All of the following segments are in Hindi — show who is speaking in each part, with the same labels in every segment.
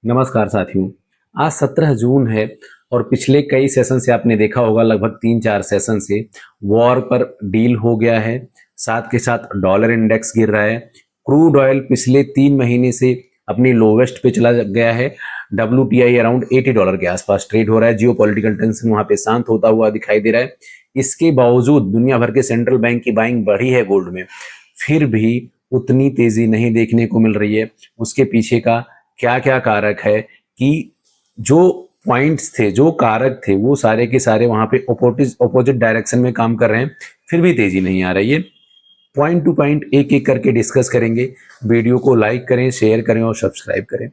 Speaker 1: नमस्कार साथियों। आज 17 जून है और पिछले कई सेशन से आपने देखा होगा, लगभग 3-4 सेशन से वॉर पर डील हो गया है। साथ के साथ डॉलर इंडेक्स गिर रहा है। क्रूड ऑयल पिछले 3 महीने से अपनी लोवेस्ट पे चला गया है। WTI अराउंड $80 के आसपास ट्रेड हो रहा है। जियो पॉलिटिकल टेंशन वहां पे शांत होता हुआ दिखाई दे रहा है। इसके बावजूद दुनिया भर के सेंट्रल बैंक की बाइंग बढ़ी है गोल्ड में, फिर भी उतनी तेजी नहीं देखने को मिल रही है। उसके पीछे का क्या क्या कारक है कि जो पॉइंट्स थे, जो कारक थे, वो सारे के सारे वहां पे अपोजिट डायरेक्शन में काम कर रहे हैं, फिर भी तेजी नहीं आ रही है। पॉइंट टू पॉइंट एक एक करके डिस्कस करेंगे। वीडियो को लाइक करें, शेयर करें और सब्सक्राइब करें।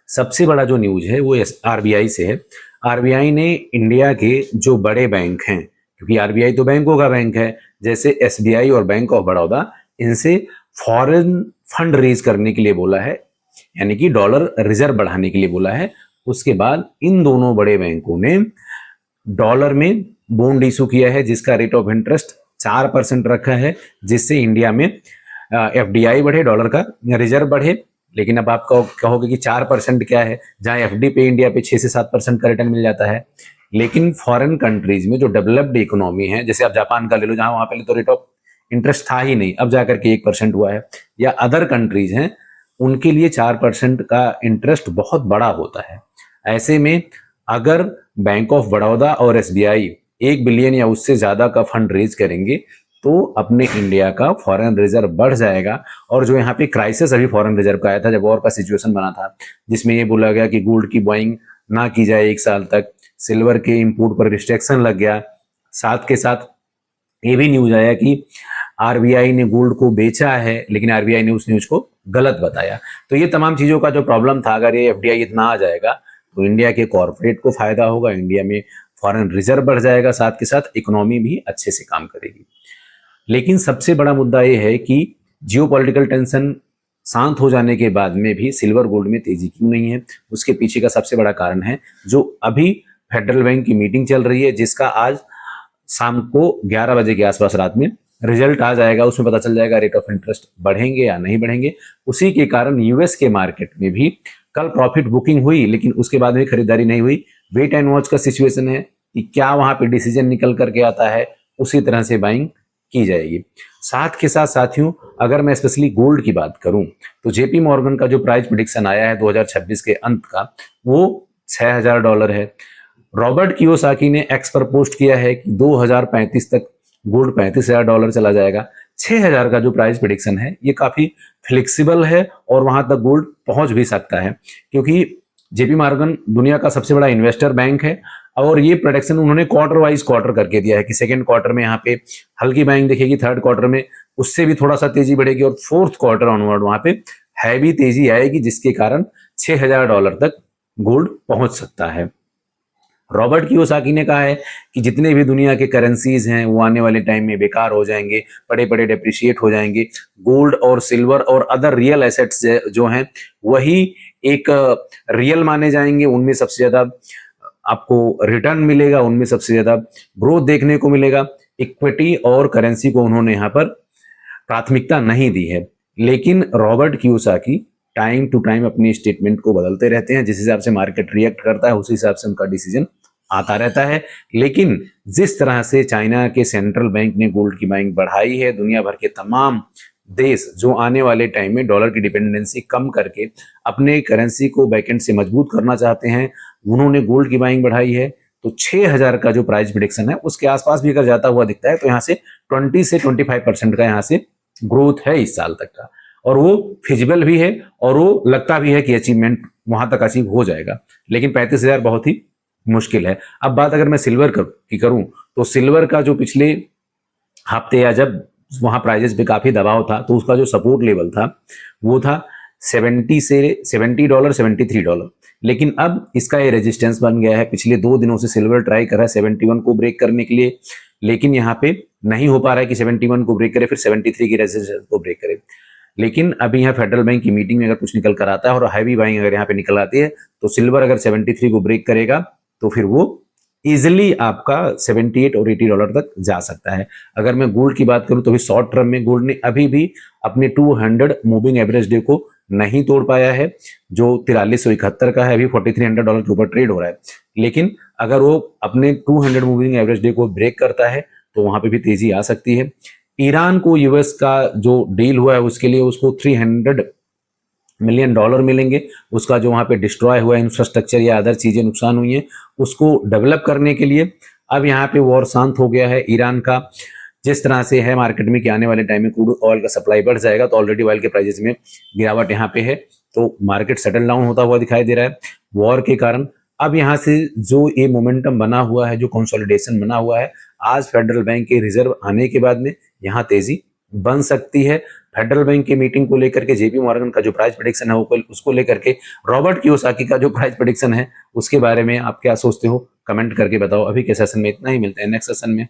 Speaker 1: सबसे बड़ा जो न्यूज है वो आरबीआई से है। आरबीआई ने इंडिया के जो बड़े बैंक हैं, क्योंकि आरबीआई तो बैंकों का बैंक है, जैसे एसबीआई और बैंक ऑफ बड़ौदा, इनसे फॉरेन फंड रेज करने के लिए बोला है, यानी कि डॉलर रिजर्व बढ़ाने के लिए बोला है। उसके बाद इन दोनों बड़े बैंकों ने डॉलर में बॉन्ड इशू किया है, जिसका रेट ऑफ इंटरेस्ट 4% रखा है, जिससे इंडिया में एफडीआई बढ़े, डॉलर का रिजर्व बढ़े। लेकिन अब आप कहोगे कि 4% क्या है, जहां एफडी पे इंडिया पे 6 से 7% का रिटर्न मिल जाता है। लेकिन फॉरेन कंट्रीज में जो डेवलप्ड इकोनॉमी है, जैसे आप जापान का ले लो, जहां वहां पहले तो रेट ऑफ इंटरेस्ट था ही नहीं, अब जाकर के 1% हुआ है, या अदर कंट्रीज हैं, उनके लिए 4% का इंटरेस्ट बहुत बड़ा होता है। ऐसे में अगर बैंक ऑफ बड़ौदा और एसबीआई 1 बिलियन या उससे ज्यादा का फंड रेज करेंगे तो अपने इंडिया का फॉरेन रिजर्व बढ़ जाएगा। और जो यहाँ पे क्राइसिस अभी फॉरेन रिजर्व का आया था, जब वॉर का सिचुएशन बना था, जिसमें ये बोला गया कि गोल्ड की बाइंग ना की जाए 1 साल तक, सिल्वर के इंपोर्ट पर रिस्ट्रिक्शन लग गया। साथ के साथ ये भी न्यूज आया कि आरबीआई ने गोल्ड को बेचा है, लेकिन आरबीआई ने उस न्यूज को गलत बताया। तो ये तमाम चीजों का जो प्रॉब्लम था, अगर ये एफडीआई इतना आ जाएगा तो इंडिया के कॉर्पोरेट को फायदा होगा, इंडिया में फॉरेन रिजर्व बढ़ जाएगा, साथ के साथ इकोनॉमी भी अच्छे से काम करेगी। लेकिन सबसे बड़ा मुद्दा यह है कि जियोपॉलिटिकल टेंशन शांत हो जाने के बाद में भी सिल्वर गोल्ड में तेजी क्यों नहीं है। उसके पीछे का सबसे बड़ा कारण है जो अभी फेडरल बैंक की मीटिंग चल रही है, जिसका आज शाम को 11 बजे के आसपास रात में रिजल्ट आ जाएगा। उसमें पता चल जाएगा रेट ऑफ इंटरेस्ट बढ़ेंगे या नहीं बढ़ेंगे। उसी के कारण यूएस के मार्केट में भी कल प्रॉफिट बुकिंग हुई, लेकिन उसके बाद में खरीदारी नहीं हुई। वेट एंड वॉच का सिचुएशन है कि क्या वहां पे डिसीजन निकल करके आता है, उसी तरह से बाइंग की जाएगी। साथ के साथ साथियों, अगर मैं स्पेशली गोल्ड की बात करूं तो जेपी मॉर्गन का जो प्राइस प्रिडिक्शन आया है 2026 के अंत का, वो $6000 है। रॉबर्ट कियोसाकी ने एक्स पर पोस्ट किया है कि 2035 तक गोल्ड $35,000 चला जाएगा। 6000 का जो प्राइस प्रिडिक्शन है, ये काफी फ्लेक्सिबल है और वहां तक गोल्ड पहुंच भी सकता है, क्योंकि जेपी मॉर्गन दुनिया का सबसे बड़ा इन्वेस्टर बैंक है। और ये प्रोडक्शन उन्होंने क्वार्टर वाइज क्वार्टर करके दिया है कि सेकेंड क्वार्टर में यहाँ पे हल्की बाइंग दिखेगी, थर्ड क्वार्टर में उससे भी थोड़ा सा तेजी बढ़ेगी, और फोर्थ क्वार्टर ऑनवर्ड वहां पे हैवी तेजी आएगी, जिसके कारण $6000 तक गोल्ड पहुंच सकता है। रॉबर्ट कियोसाकी ने कहा है कि जितने भी दुनिया के करेंसीज हैं वो आने वाले टाइम में बेकार हो जाएंगे, बड़े बड़े डेप्रिशिएट हो जाएंगे। गोल्ड और सिल्वर और अदर रियल एसेट्स जो हैं वही एक रियल माने जाएंगे, उनमें सबसे ज्यादा आपको रिटर्न मिलेगा, उनमें सबसे ज्यादा ग्रोथ देखने को मिलेगा। इक्विटी और करेंसी को उन्होंने यहाँ पर प्राथमिकता नहीं दी है। लेकिन Robert Kiyosaki time to time अपनी स्टेटमेंट को बदलते रहते हैं, जिस हिसाब से मार्केट रिएक्ट करता है उस हिसाब से उनका डिसीजन आता रहता है। लेकिन जिस तरह से चाइना के सेंट्रल बैंक ने गोल्ड की बाइंग बढ़ाई है, दुनिया भर के तमाम देश जो आने वाले टाइम में डॉलर की डिपेंडेंसी कम करके अपने करेंसी को बैकएंड से मजबूत करना चाहते हैं, उन्होंने गोल्ड की बाइंग बढ़ाई है। तो 6000 का जो प्राइस प्रिडिक्शन है उसके आसपास भी अगर जाता हुआ दिखता है तो यहाँ से 20 से 25% का यहाँ से ग्रोथ है इस साल तक का, और वो फिजिबल भी है और वो लगता भी है कि अचीवमेंट वहां तक अचीव हो जाएगा। लेकिन 35,000 बहुत ही मुश्किल है। अब बात अगर मैं सिल्वर की करूं तो सिल्वर का जो पिछले हफ्ते या जब वहां प्राइजेस पे काफी दबाव था, तो उसका जो सपोर्ट लेवल था वो था $70 $73। लेकिन अब इसका ये रेजिस्टेंस बन गया है। पिछले 2 दिनों से सिल्वर ट्राई कर रहा है 71 को ब्रेक करने के लिए, लेकिन यहाँ पे नहीं हो पा रहा है कि 71 को ब्रेक करे फिर 73 की रेजिस्टेंस को ब्रेक करे। लेकिन अभी यहाँ फेडरल बैंक की मीटिंग में अगर कुछ निकल कर आता है और हैवी बाइंग अगर यहाँ पे निकल आती है, तो सिल्वर अगर 73 को ब्रेक करेगा तो फिर वो इजिली आपका 78 और $80 तक जा सकता है। अगर मैं गोल्ड की बात करूं तो भी शॉर्ट टर्म में गोल्ड ने अभी भी अपने 200 मूविंग एवरेज डे को नहीं तोड़ पाया है, जो 4371 का है, अभी $4300 के ऊपर ट्रेड हो रहा है। लेकिन अगर वो अपने 200 मूविंग एवरेज डे को ब्रेक करता है तो वहां पे भी तेजी आ सकती है। ईरान को यूएस का जो डील हुआ है उसके लिए उसको $300 मिलियन मिलेंगे। उसका जो वहां पे डिस्ट्रॉय हुआ इंफ्रास्ट्रक्चर या अदर चीजें नुकसान हुई हैं उसको डेवलप करने के लिए अब यहाँ पे वॉर शांत हो गया है ईरान का। जिस तरह से है मार्केट में कि आने वाले टाइम में क्रूड ऑयल का सप्लाई बढ़ जाएगा, तो ऑलरेडी ऑयल के प्राइसेस में गिरावट यहाँ पे है, तो मार्केट सेटल डाउन होता हुआ दिखाई दे रहा है वॉर के कारण। अब यहाँ से जो ये मोमेंटम बना हुआ है, जो कंसोलिडेशन बना हुआ है, आज फेडरल बैंक के रिजर्व आने के बाद में यहाँ तेजी बन सकती है। फेडरल बैंक की मीटिंग को लेकर के जेपी मॉर्गन का जो प्राइस प्रेडिक्शन है वो उसको लेकर के रॉबर्ट कियोसाकी का जो प्राइस प्रेडिक्शन है उसके बारे में आप क्या सोचते हो, कमेंट करके बताओ। अभी के सेशन में इतना ही, मिलते हैं नेक्स्ट सेशन में।